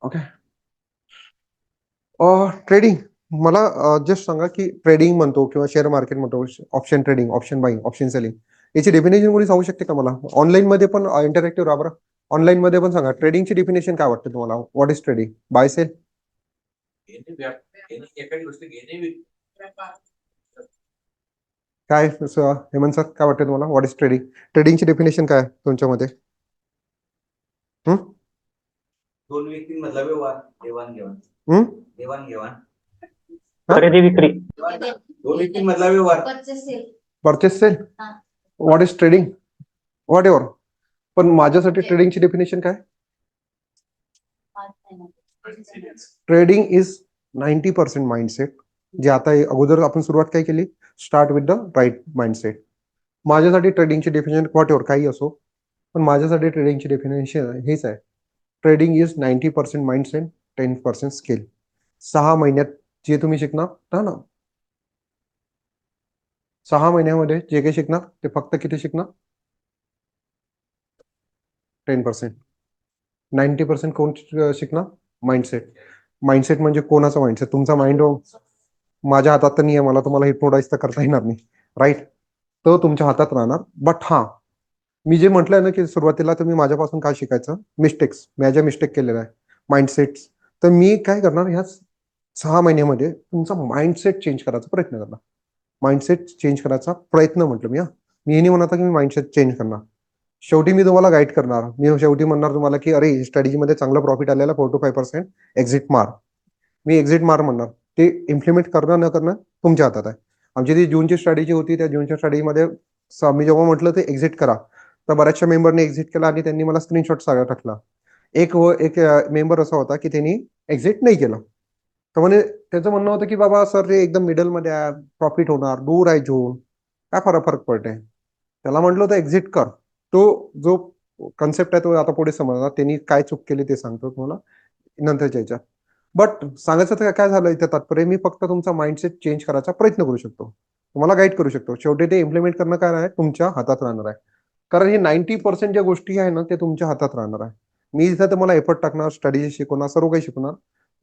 Okay. Trading मला just सांगा की ट्रेडिंग म्हणतो किंवा शेअर मार्केट म्हणतो, option trading, option buying, option selling, याची डेफिनेशन कोणी सांगू शकते का मला? ऑनलाईन मध्ये पण इंटरॅक्टिव्ह राहा बरं. ऑनलाईन मध्ये पण सांगा ट्रेडिंगची डेफिनेशन काय वाटतं तुम्हाला? What is trading? Buy sell? काय हेमंत सर काय वाटतं तुम्हाला? What is trading? ट्रेडिंगची डेफिनेशन काय तुमच्यामध्ये? दोन व्यक्तींमधला व्यवहार, देवाणघेवाण. देवाणघेवाण, खरेदी विक्री. दोन व्यक्तींमधला व्यवहार. Purchase sale. What is trading? Whatever. पण माझ्यासाठी ट्रेडिंगची डेफिनेशन काय? Trading is 90% mindset. जे आता अगोदर आपण सुरुवात काय केली? Start with the right mindset. माझ्यासाठी ट्रेडिंगची डेफिनेशन व्हॉट एव्हर काही असो, पण माझ्यासाठी ट्रेडिंगची डेफिनेशन हेच आहे. Trading is 90% mindset, 10% skill. 6 महिन्यात जे तुम्ही शिकणार ना, 6 महिन्यामध्ये जे काही शिकणार ते फक्त किती शिकणार? 10%. 90% कोण शिकणार? माइंडसेट. माइंडसेट म्हणजे कोणाचा माइंडसेट? तुमचा माइंड माझ्या हातात तर नाही आहे, मला तुम्हाला हिप्नोटाईज तर करता येणार नाही, राईट? तो तुमच्या हातात राहणार. बट हा, मी जे म्हटलंय ना की सुरुवातीला तुम्ही माझ्यापासून काय शिकायचं? मिस्टेक्स, मी ज्या मिस्टेक केलेल्या आहे, माइंडसेट्स. तर मी काय करणार, ह्या 6 महिन्यामध्ये तुमचा माइंडसेट चेंज करायचा प्रयत्न करणार. माइंडसेट चेंज करायचा प्रयत्न म्हटलं मी. मी हे नाही म्हणत की मी माइंडसेट चेंज करणार. शेवटी मी तुम्हाला गाईड करणार. मी शेवटी म्हणणार तुम्हाला की अरे स्ट्रॅटेजीमध्ये चांगलं प्रॉफिट आलेला 4 to 5% एक्झिट मार. मी एक्झिट मार म्हणणार. ते इम्प्लिमेंट करणं न करणं तुमच्या हातात आहे. आमची ती जूनची स्ट्रॅटेजी होती, त्या जूनच्या स्ट्रॅटेजीमध्ये मी जेव्हा म्हटलं ते एक्झिट करा, तर बऱ्याचशा मेंबरने एक्झिट केला आणि त्यांनी मला स्क्रीनशॉट सगळा टाकला. एक मेंबर असा होता की त्यांनी एक्झिट नाही केलं. तर म्हणे त्याचं म्हणणं होतं की बाबा सर ते एकदम मिडलमध्ये आहे, प्रॉफिट होणार, दूर आहे झोन, काय फरक पडते? त्याला म्हटलं होतं एक्झिट कर. तो जो कन्सेप्ट आहे तो आता पुढे समजणार. त्यांनी काय चूक केली ते सांगतो तुम्हाला नंतरच्या याच्यात. बट सांगायचं तर काय झालं इथे तात्पर्य, मी फक्त तुमचा माइंडसेट चेंज करायचा प्रयत्न करू शकतो, तुम्हाला गाईड करू शकतो. शेवटी ते इम्प्लिमेंट करणं काय आहे, तुमच्या हातात राहणार आहे. कारण हे 90% ज्या गोष्टी आहे ना, ते तुमच्या हातात राहणार आहे. मी इथं तुम्हाला एफर्ट टाकणार, स्टडी शिकवणार, सर्व काही शिकवणार.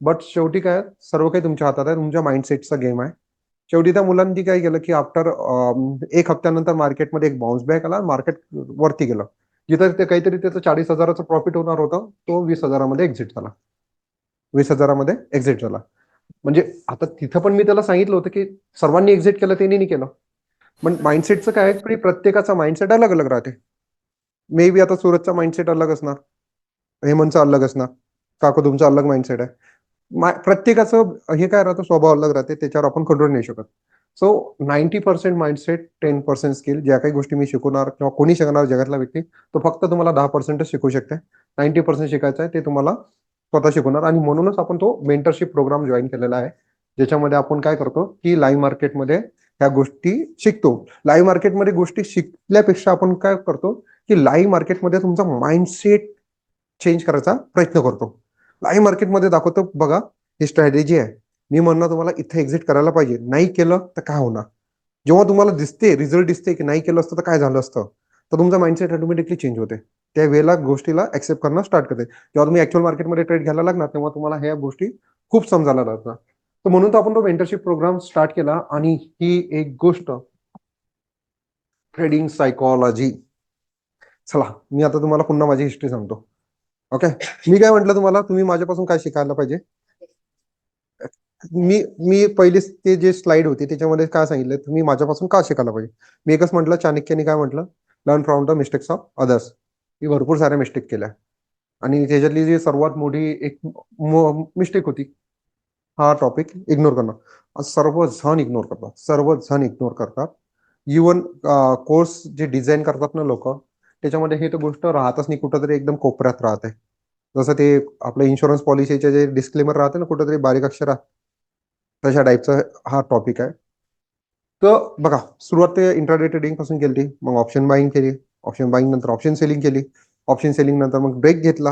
बट शेवटी काय, सर्व काही तुमच्या हातात आहे, तुमच्या माइंडसेटचा गेम आहे. शेवटी त्या मुलांनी काय केलं की आफ्टर 1 हफ्त्यानंतर मार्केटमध्ये एक बाउन्स बॅक आला, मार्केट वरती गेलं. जिथं ते काहीतरी त्याचं 40,000चं प्रॉफिट होणार होतं, तो 20,000मध्ये एक्झिट झाला. 20,000मध्ये एक्झिट झाला. म्हणजे आता तिथं पण मी त्याला सांगितलं होतं की सर्वांनी एक्झिट केलं, त्यांनी नाही केलं. पण माइंडसेटचं काय आहे की प्रत्येकाचा माइंडसेट अलग अलग राहते. मे बी आता सूरजचा माइंडसेट अलग असणार, हेमंतचा अलग असणार, काकू तुमचा अलग माइंडसेट आहे. प्रत्येकाचं हे काय राहतं, स्वभाव अलग राहते, त्याच्यावर आपण कंट्रोल नाही शकत. So 90% mindset, 10% skill. ज्या काही गोष्टी मी शिकवणार किंवा कोणी शिकणार जगातला व्यक्ती, तो फक्त तुम्हाला 10%च शिकू शकते. 90% शिकायचं आहे ते तुम्हाला स्वतः शिकवणार. आणि म्हणूनच आपण तो मेंटरशिप प्रोग्राम जॉईन केलेला आहे, ज्याच्यामध्ये आपण काय करतो की लाईव्ह मार्केटमध्ये ह्या गोष्टी शिकतो. लाईव्ह मार्केटमध्ये गोष्टी शिकल्यापेक्षा आपण काय करतो की लाईव्ह मार्केटमध्ये तुमचा माइंडसेट चेंज करायचा प्रयत्न करतो. लाईव्ह मार्केटमध्ये दाखवतो बघा, ही स्ट्रॅटेजी आहे, मी म्हणणार तुम्हाला इथे एक्झिट करायला पाहिजे, नाही केलं तर काय होणार. जेव्हा तुम्हाला दिसते, रिझल्ट दिसते की नाही केलं असतं तर काय झालं असतं, तर तुमचा माइंडसेट ऑटोमॅटिकली चेंज होते. त्या वेळेला गोष्टीला ऍक्सेप्ट करणं स्टार्ट करते. जेव्हा तुम्ही ऍक्च्युअल मार्केटमध्ये ट्रेड घ्यायला लागणार, तेव्हा तुम्हाला ह्या गोष्टी खूप समजायला लागतात. तर म्हणून तर आपण तो मेंटरशिप प्रोग्राम स्टार्ट केला. आणि ही एक गोष्ट, ट्रेडिंग सायकॉलॉजी. चला मी आता तुम्हाला पुन्हा माझी हिस्ट्री सांगतो. ओके. मी काय म्हटलं तुम्हाला, तुम्ही माझ्यापासून काय शिकायला पाहिजे? मी मी पहिली ते जे स्लाइड होती त्याच्यामध्ये काय सांगितलं, तुम्ही माझ्यापासून का शिकायला पाहिजे. मी एकच म्हटलं, चाणक्याने काय म्हटलं, learn from the mistakes of others. मी भरपूर साऱ्या मिस्टेक केल्या, आणि त्याच्यातली जी सर्वात मोठी एक मिस्टेक होती, हा टॉपिक इग्नोर करणं. सर्वजण इग्नोर करतात, सर्वजण इग्नोर करतात. इवन कोर्स जे डिझाईन करतात ना लोक, त्याच्यामध्ये हे तर गोष्ट राहतच नाही, कुठंतरी एकदम कोपऱ्यात राहते. जसं ते आपलं इन्शुरन्स पॉलिसीचे जे डिस्क्लेमर राहते ना, कुठंतरी बारीक अक्षरात, तशा टाईपचा हा टॉपिक आहे. तर बघा, सुरुवात ते इंट्राडे ट्रेडिंग पासून केली, मग ऑप्शन बाईंग केली, ऑप्शन बाईंग नंतर ऑप्शन सेलिंग केली, ऑप्शन सेलिंग नंतर मग ब्रेक घेतला,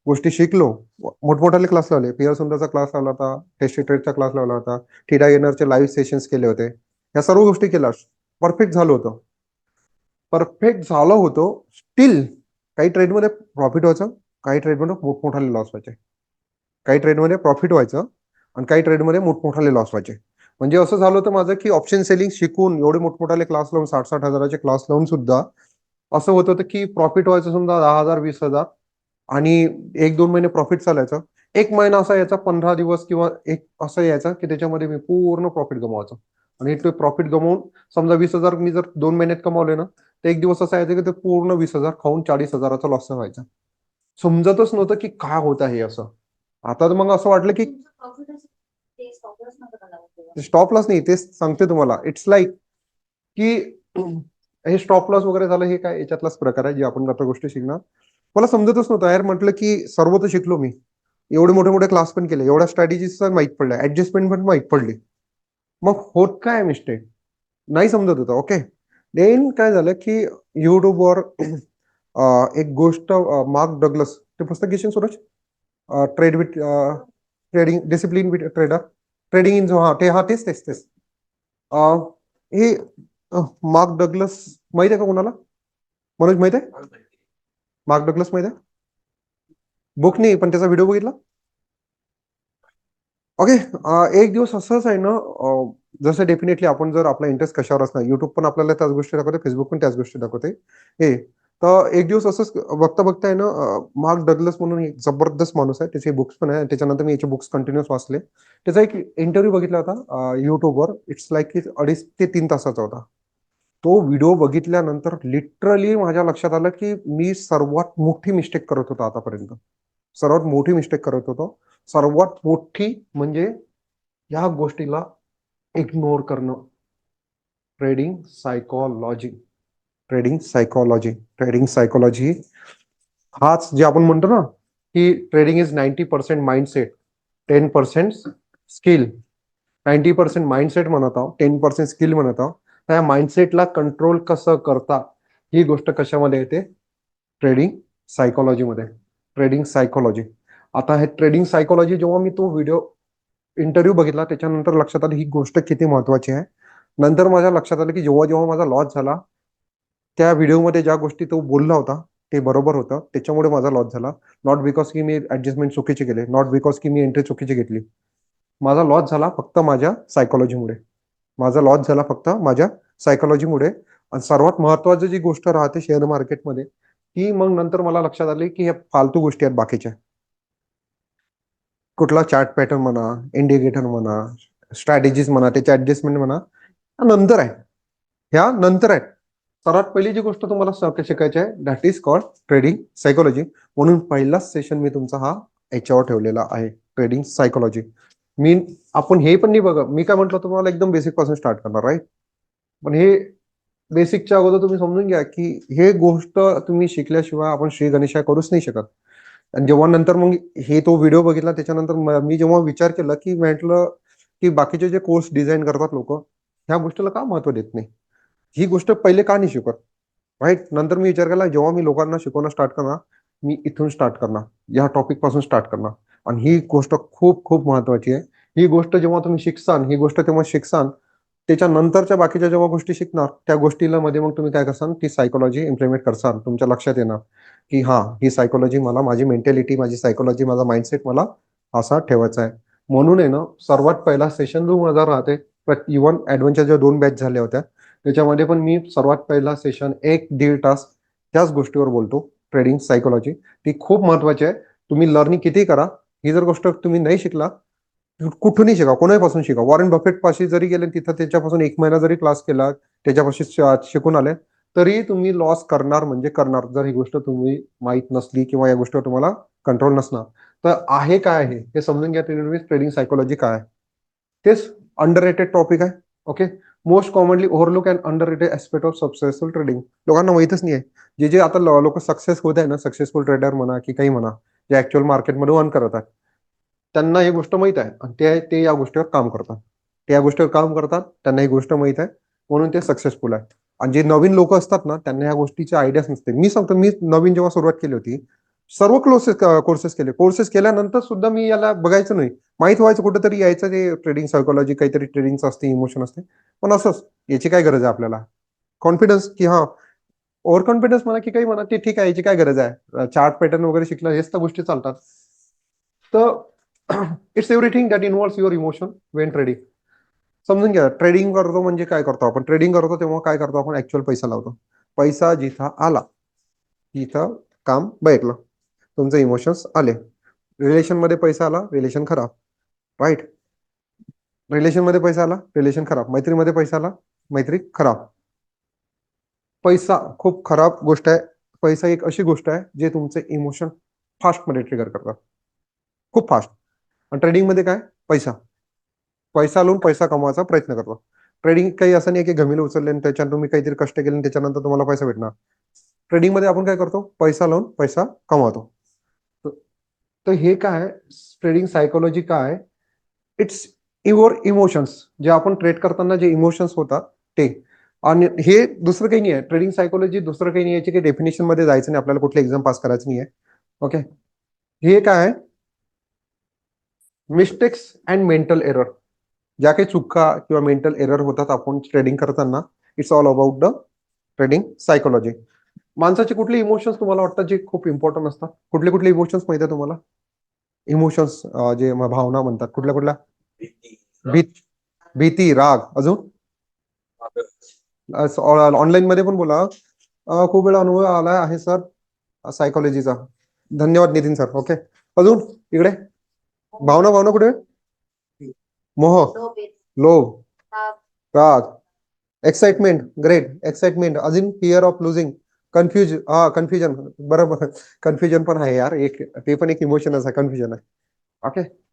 गोष्टी शिकलो, मोठमोठाले क्लास लावले. पियर सुंदरचा क्लास लावला होता, टेस्टी ट्रेडचा क्लास लावला होता, थिटा गेनरचे लाईव्ह सेशन्स केले होते. या सर्व गोष्टी केल्या, परफेक्ट झालो होतो. परफेक्ट झालं होतं स्टील काही ट्रेडमध्ये प्रॉफिट व्हायचं, काही ट्रेडमध्ये मोठमोठाले लॉस व्हायचे. काही ट्रेडमध्ये प्रॉफिट व्हायचं आणि काही ट्रेडमध्ये मोठमोठाले लॉस व्हायचे. म्हणजे असं झालं होतं माझं की ऑप्शन सेलिंग शिकून एवढे मोठमोठाले क्लास लावून 60-60 हजाराचे क्लास लावून सुद्धा असं होत होतं की प्रॉफिट व्हायचं समजा 10,000 20,000 आणि 1-2 महिने प्रॉफिट चालायचं. एक महिना असा यायचा 15 दिवस किंवा एक असं यायचा की त्याच्यामध्ये मी पूर्ण प्रॉफिट गमावायचं. आणि ते प्रॉफिट गमावून समजा 20,000 मी जर 2 महिन्यात कमावले ना, तर एक दिवस असा यायचा की ते पूर्ण 20,000 खाऊन 40,000चा लॉस व्हायचा. समजतच नव्हतं की काय होत आहे असं. आता तर मग असं वाटलं की स्टॉप लॉस नाही, तेच सांगते तुम्हाला. इट्स लाईक की हे स्टॉप लॉस वगैरे झालं, हे काय याच्यातलाच प्रकार आहे जे आपण आता गोष्टी शिकणार. मला समजतच नव्हतं यार. म्हटलं की सर्व तर शिकलो मी, एवढे मोठे मोठे क्लास पण केले, एवढ्या स्ट्रॅटेजीज माहित पडल्या, ऍडजस्टमेंट पण माहित पडली, मग होत काय मिस्टेक नाही समजत होतं. ओके, देन काय झालं की युट्यूबवर एक गोष्ट, मार्क डगलस, ते पुस्तक घेशील Suraj, trade with trading discipline with trader, trading in, हा तेच तेच तेच. हे मार्क डगलस माहित आहे का कोणाला? मनोज माहित आहे? मार्क डगलस माहित आहे? बुक नाही पण त्याचा व्हिडिओ बघितला. ओके, एक दिवस असंच आहे ना, जसं डेफिनेटली आपण जर आपला इंटरेस्ट कशावर असणार, युट्यूब पण आपल्याला त्याच गोष्टी दाखवते, फेसबुक पण त्याच गोष्टी दाखवते. हे तर एक दिवस असंच बघता बघता आहे ना, मार्क डगलस म्हणून एक जबरदस्त माणूस आहे, त्याचे बुक्स पण आहे, त्याच्यानंतर मी याचे बुक्स कंटिन्युअस वाचले. त्याचा एक इंटरव्ह्यू बघितला होता युट्यूबवर. इट्स लाईक की 2.5 ते 3 तासाचा होता. तो व्हिडिओ बघितल्यानंतर लिटरली माझ्या लक्षात आलं की मी सर्वात मोठी मिस्टेक करत होतो आतापर्यंत. सर्वात मोठी मिस्टेक करत होतो. सर्वात मोठी म्हणजे या गोष्टीला इग्नोर करणं. Trading psychology, trading psychology, trading psychology. हाच जे आपण म्हणतो ना की trading is 90% mindset, 10% skill. 90% mindset म्हणत आहोत, 10% स्किल म्हणत आहोत. त्या माइंडसेटला कंट्रोल कसं करता, ही गोष्ट कशामध्ये येते? ट्रेडिंग सायकोलॉजीमध्ये. Trading psychology. आता हे ट्रेडिंग सायकोलॉजी जेव्हा मी तो व्हिडिओ इंटरव्ह्यू बघितला त्याच्यानंतर लक्षात आलं ही गोष्ट किती महत्वाची आहे. नंतर माझ्या लक्षात आलं की जेव्हा जेव्हा माझा लॉस झाला, त्या व्हिडिओमध्ये ज्या गोष्टी तो बोलला होता ते बरोबर होतं, त्याच्यामुळे माझा लॉस झाला. नॉट बिकॉज की मी ऍडजस्टमेंट चुकीची केले, नॉट बिकॉज की मी एंट्री चुकीची घेतली. माझा लॉस झाला फक्त माझ्या सायकोलॉजीमुळे. माझा लॉस झाला फक्त माझ्या सायकोलॉजीमुळे. आणि सर्वात महत्वाची जी गोष्ट राहते शेअर मार्केटमध्ये, ती मग नंतर मला लक्षात आली की हे फालतू गोष्टी आहेत बाकीच्या. कुठला चार्ट पॅटर्न म्हणा, इंडिकेटर म्हणा, स्ट्रॅटेजीज म्हणा, त्याचे ऍडजस्टमेंट म्हणा, नंतर आहे, ह्या नंतर आहे. सर्वात पहिली जी गोष्ट तुम्हाला शिकायची आहे that is called trading psychology. म्हणून पहिलाच सेशन मी तुमचा हा याच्यावर ठेवलेला आहे, ट्रेडिंग सायकोलॉजी. मी आपण हे पण नाही बघा, मी काय म्हटलं तुम्हाला एकदम बेसिक पासून स्टार्ट करणार, राईट? पण हे बेसिकच्या अगोदर तुम्ही समजून घ्या की हे गोष्ट तुम्ही शिकल्याशिवाय आपण श्री गणेशा करूच नाही शकत. आणि जेव्हा नंतर मग हे तो व्हिडिओ बघितला त्याच्यानंतर मी जेव्हा विचार केला की म्हटलं की बाकीचे जे कोर्स डिझाईन करतात लोक, ह्या गोष्टीला का महत्व देत नाही, ही गोष्ट पहिले का नाही शिकत, राईट? नंतर मी विचार केला जेव्हा मी लोकांना शिकवणं स्टार्ट करणार, मी इथून स्टार्ट करणार, या टॉपिक पासून स्टार्ट करणार. आणि ही गोष्ट खूप खूप महत्वाची आहे. ही गोष्ट जेव्हा तुम्ही शिकसान, ही गोष्ट तेव्हा शिकसान, त्याच्यानंतरच्या बाकीच्या जेव्हा गोष्टी शिकणार त्या गोष्टीला मध्ये मग तुम्ही काय करसान, ती सायकोलॉजी इम्प्लिमेंट करसान. तुमच्या लक्षात येणार की हा, ही सायकोलॉजी मला, माझी मेंटॅलिटी, माझी सायकोलॉजी, माझा माइंडसेट मला असा ठेवायचा आहे. म्हणून आहे ना, सर्वात पहिला सेशन जो माझा राहते, इव्हन ऍडव्हेंचर ज्या 2 बॅच झाल्या होत्या त्याच्यामध्ये पण मी सर्वात पहिला सेशन 1-1.5 तास त्याच गोष्टीवर बोलतो, ट्रेडिंग सायकोलॉजी. ती खूप महत्वाची आहे. तुम्ही लर्निंग किती करा, ही जर गोष्ट तुम्ही नाही शिकला, कुठूनही शिका, कोणापासून शिका. वॉरेन बफेट पाशी जरी गेले, तिथं त्याच्यापासून 1 महिना जरी क्लास केला, त्याच्यापाशी शिकून आले, तरी तुम्ही लॉस करणार म्हणजे करणार, जर ही गोष्ट तुम्ही माहीत नसली किंवा या गोष्टीवर तुम्हाला कंट्रोल नसणार. तर आहे काय आहे हे समजून घ्या. ट्रेडिंग सायकोलॉजी काय आहे, तेच अंडर रेटेड टॉपिक आहे. Okay, most commonly overlook and under rated aspect of successful trading. लोकांना माहितच नाही आहे. जे जे आता लोक सक्सेस होत आहे ना, सक्सेसफुल ट्रेडर म्हणा की काही म्हणा, जे ऍक्च्युअल मार्केटमध्ये अर्न करत आहेत, त्यांना ही गोष्ट माहित आहे आणि ते या गोष्टीवर काम करतात. ते या गोष्टीवर काम करतात, त्यांना ही गोष्ट माहित आहे, म्हणून ते सक्सेसफुल आहे. आणि जे नवीन लोक असतात ना, त्यांना ह्या गोष्टीची आयडियाच नसते. मी सांगतो, मी नवीन जेव्हा सुरुवात केली होती, सर्व कोर्सेस केल्यानंतर सुद्धा मी याला बघायचं नाही. माहित व्हायचं कुठेतरी यायचं ते ट्रेडिंग सायकोलॉजी, काहीतरी ट्रेडिंगचं असते, इमोशन असते, पण असंच याची काय गरज आहे आपल्याला? कॉन्फिडन्स की हा, ओव्हर कॉन्फिडन्स म्हणा की काही म्हणा, ते ठीक आहे, याची काय गरज आहे? चार्ट पॅटर्न वगैरे शिकलं, हेच तर गोष्टी चालतात. तर it's everything that involves your emotion Wien trading. समजून घ्या, ट्रेडिंग करतो म्हणजे काय करतो आपण, ट्रेडिंग करतो तेव्हा काय करतो आपण, ऍक्च्युअल पैसा लावतो. पैसा जिथं आला तिथं काम बैठलं, तुमचे इमोशन्स आले. रिलेशन मध्ये पैसा आला, रिलेशन खराब. राईट. रिलेशन मध्ये पैसा आला, रिलेशन खराब. मैत्रीमध्ये पैसा आला, मैत्री खराब. पैसा खूप खराब गोष्ट आहे. पैसा एक अशी गोष्ट आहे जे तुमचे इमोशन फास्ट मध्ये ट्रिगर करतात, खूप फास्ट. आणि ट्रेडिंग मध्ये काय, पैसा पैसा लावून पैसा कमवायचा प्रयत्न करतो. ट्रेडिंग काही असं नाही की घमेले उचलले आणि त्याच्यानंतर तुम्ही काहीतरी कष्ट केले आणि त्याच्यानंतर तुम्हाला पैसा भेटणार. ट्रेडिंग मध्ये आपण काय करतो, पैसा लावून पैसा कमवतो. तर हे काय ट्रेडिंग सायकोलॉजी काय, इट्स युअर इमोशन्स. जे आपण ट्रेड करताना जे इमोशन्स होतात ते. आणि हे दुसरं काही नाही आहे, ट्रेडिंग सायकोलॉजी दुसरं काही नाही याची की डेफिनेशन मध्ये जायचं नाही आपल्याला, कुठलं एक्झाम पास करायचं नाही आहे. ओके. हे काय आहे, मिस्टेक्स अँड मेंटल एरर. ज्या काही चुका किंवा मेंटल एरर होतात आपण ट्रेडिंग करताना, it's all about the trading psychology. माणसाचे कुठले इमोशन्स तुम्हाला वाटतात जे खूप इम्पॉर्टंट असतात, कुठले कुठले इमोशन्स माहिती आहे तुम्हाला? इमोशन्स जे भावना म्हणतात, कुठल्या कुठल्या? भीती, राग, अजून ऑनलाईन मध्ये पण बोला. खूप वेळा अनुभव आला आहे सर सायकोलॉजीचा. धन्यवाद नितीन सर. ओके. अजून इकडे भावना, भावना कुठे? मोह, लोभ, राग, एक्साइटमेंट. ग्रेट. एक्साइटमेंट. अजून फिअर ऑफ लुझिंग, कन्फ्युजन. बरोबर, कन्फ्युजन पण आहे यार एक, ते पण एक इमोशनच आहे, कन्फ्युजन आहे. ओके.